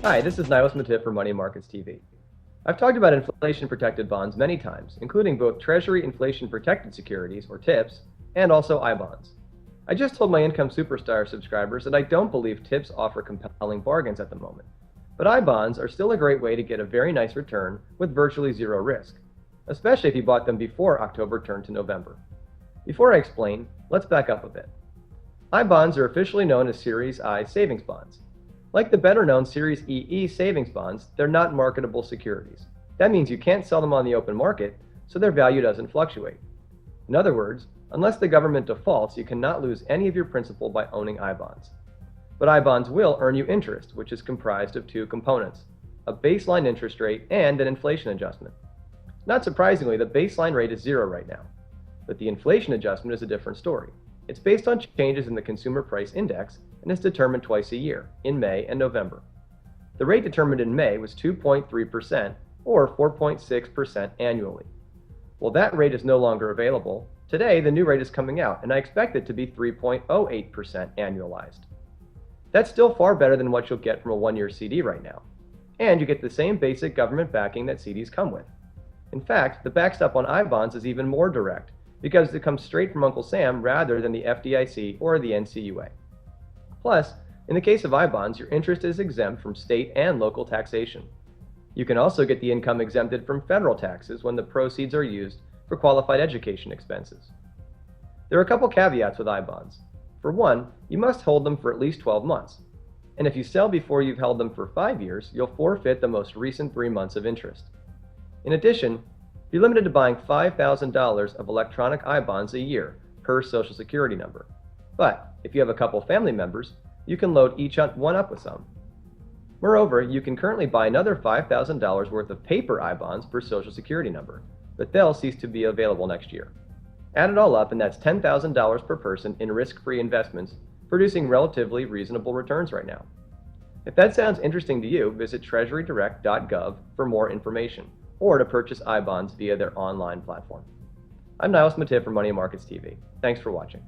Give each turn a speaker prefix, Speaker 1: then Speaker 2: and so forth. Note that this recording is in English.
Speaker 1: Hi, this is Nilus Mattive for Money Markets TV. I've talked about inflation-protected bonds many times, including both Treasury inflation-protected securities, or TIPS, and also I-bonds. I just told my Income Superstar subscribers that I don't believe TIPS offer compelling bargains at the moment, but I-bonds are still a great way to get a very nice return with virtually zero risk, especially if you bought them before October turned to November. Before I explain, let's back up a bit. I-bonds are officially known as Series I savings bonds. Like the better-known Series EE savings bonds, they're not marketable securities. That means you can't sell them on the open market, so their value doesn't fluctuate. In other words, unless the government defaults, you cannot lose any of your principal by owning I-bonds. But I-bonds will earn you interest, which is comprised of two components: a baseline interest rate and an inflation adjustment. Not surprisingly, the baseline rate is zero right now, but the inflation adjustment is a different story. It's based on changes in the Consumer Price Index and is determined twice a year, in May and November. The rate determined in May was 2.3%, or 4.6% annually. Well, that rate is no longer available. Today, the new rate is coming out, and I expect it to be 3.08% annualized. That's still far better than what you'll get from a one-year CD right now. And you get the same basic government backing that CDs come with. In fact, the backstop on I-bonds is even more direct, because it comes straight from Uncle Sam rather than the FDIC or the NCUA. Plus, in the case of I-bonds, your interest is exempt from state and local taxation. You can also get the income exempted from federal taxes when the proceeds are used for qualified education expenses. There are a couple caveats with I-bonds. For one, you must hold them for at least 12 months. And if you sell before you've held them for 5 years, you'll forfeit the most recent 3 months of interest. In addition, you're limited to buying $5,000 of electronic I-bonds a year per Social Security number. But if you have a couple family members, you can load each one up with some. Moreover, you can currently buy another $5,000 worth of paper I-bonds per Social Security number, but they'll cease to be available next year. Add it all up, and that's $10,000 per person in risk-free investments, producing relatively reasonable returns right now. If that sounds interesting to you, visit treasurydirect.gov for more information, or to purchase I-bonds via their online platform. I'm Nilus Mattive for Money Markets TV. Thanks for watching.